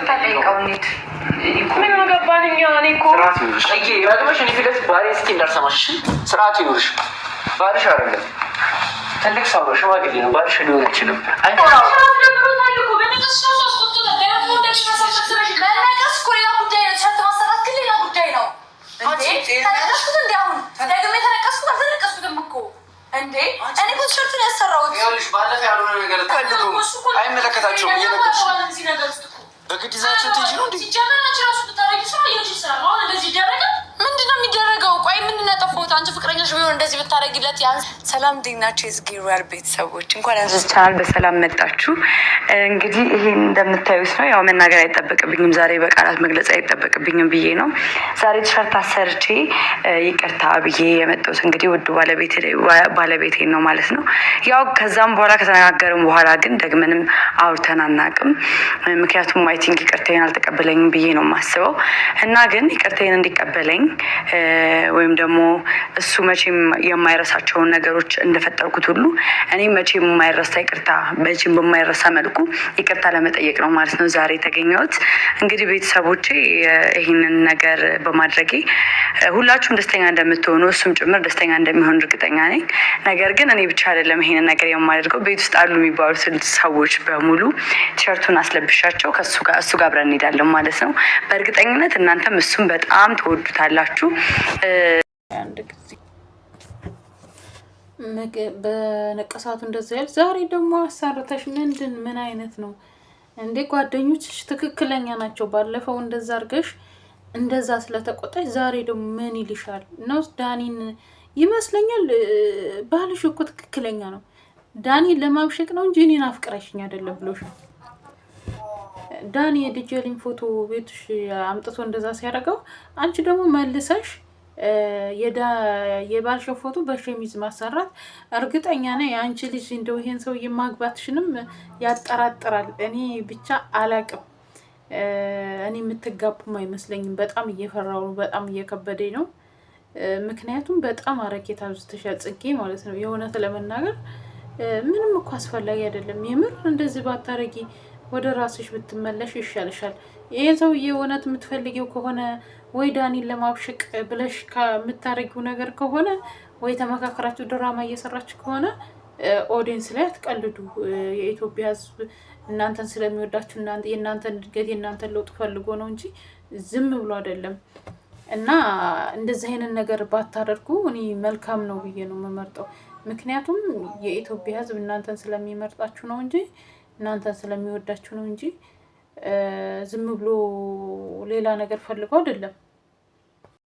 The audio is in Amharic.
ይቅርታ ጠይቀው እንሂድ። ምን አገባኝ እኔ እኮ እዬ ያግባሽ እኔ ፊት ባሪ እስኪ እንዳልሰማሽ ስርዓት ይኖርሽ። ባልሽ አይደለም ትልቅ ሰው ነው፣ ሽማግሌ ነው። ባልሽ ሊሆን አይችልም። አይመለከታቸውም። በግድ ይዛችሁ ትሄጂ ነው እንዴ? ምንድነው የሚደረገው? ቆይ ምንድን ነው ያጠፋሁት? አንቺ ፍቅረኛሽ ቢሆን እንደዚህ ብታረጊለት ያን። ሰላም ዲናችሁ የዝጌሩያል ቤተሰቦች እንኳን ያንስ ቻናል በሰላም መጣችሁ። እንግዲህ ይሄን እንደምታዩት ነው። ያው መናገር አይጠበቅብኝም ዛሬ በቃላት መግለጽ አይጠበቅብኝም ብዬ ነው ዛሬ ቲሸርት አሰርቼ ይቅርታ ብዬ የመጣሁት። እንግዲህ ውድ ባለቤቴ ነው ማለት ነው። ያው ከዛም በኋላ ከተነጋገርን በኋላ ግን ደግመንም አውርተን አናውቅም። ምክንያቱም አይ ቲንክ ይቅርታዬን አልተቀበለኝም ብዬ ነው የማስበው እና ግን ይቅርታዬን እንዲቀበለኝ ወይም ደግሞ እሱ መቼም የማይረሳቸውን ነገሮች እንደፈጠርኩት ሁሉ እኔ መቼም የማይረሳ ይቅርታ መቼም በማይረሳ መልኩ ይቅርታ ለመጠየቅ ነው ማለት ነው ዛሬ የተገኘሁት። እንግዲህ ቤተሰቦቼ ይህንን ነገር በማድረጌ ሁላችሁም ደስተኛ እንደምትሆኑ እሱም ጭምር ደስተኛ እንደሚሆን እርግጠኛ ነኝ። ነገር ግን እኔ ብቻ አይደለም ይሄንን ነገር የማደርገው፣ ቤት ውስጥ አሉ የሚባሉት ሰዎች በሙሉ ቲሸርቱን አስለብሻቸው እሱ ጋር አብረን እንሄዳለን ማለት ነው። በእርግጠኝነት እናንተም እሱም በጣም ትወዱታላችሁ። በነቀሳቱ እንደዚህ ያለ ዛሬ ደግሞ አሳርተሽ ምን አይነት ነው እንዴ? ጓደኞችሽ ትክክለኛ ናቸው። ባለፈው እንደዛ አድርገሽ እንደዛ ስለተቆጣሽ ዛሬ ደግሞ ምን ይልሻል ነው? ዳኒን ይመስለኛል ባልሽ እኮ ትክክለኛ ነው። ዳኒን ለማብሸቅ ነው እንጂ እኔን አፍቅረሽኝ አይደለም ብሎሻል። ዳኒ የዲጄሊን ፎቶ ቤትሽ አምጥቶ እንደዛ ሲያደርገው አንቺ ደግሞ መልሰሽ የባልሽው ፎቶ በሸሚዝ ማሰራት እርግጠኛ ነኝ አንቺ ልጅ እንደው ይሄን ሰውዬ ማግባትሽንም ያጠራጥራል። እኔ ብቻ አላቅም። እኔ የምትጋቡም አይመስለኝም። በጣም እየፈራው ነው፣ በጣም እየከበደኝ ነው። ምክንያቱም በጣም አረኬታ አብዝተሻል ጽጌ ማለት ነው። የእውነት ለመናገር ምንም እኮ አስፈላጊ አይደለም። የምር እንደዚህ ባታረጊ ወደ ራስሽ ብትመለሽ ይሻልሻል። ይሄ ሰውዬ እውነት የምትፈልጊው ከሆነ ወይ ዳኒን ለማብሸቅ ብለሽ ከምታረጊው ነገር ከሆነ ወይ ተመካከራችሁ ድራማ እየሰራችሁ ከሆነ ኦዲየንስ ላይ አትቀልዱ። የኢትዮጵያ ሕዝብ እናንተን ስለሚወዳችሁ የእናንተን እድገት የእናንተን ለውጥ ፈልጎ ነው እንጂ ዝም ብሎ አይደለም። እና እንደዚህ አይነት ነገር ባታደርጉ እኔ መልካም ነው ብዬ ነው የምመርጠው። ምክንያቱም የኢትዮጵያ ሕዝብ እናንተን ስለሚመርጣችሁ ነው እንጂ እናንተን ስለሚወዳችሁ ነው እንጂ ዝም ብሎ ሌላ ነገር ፈልጎ አይደለም።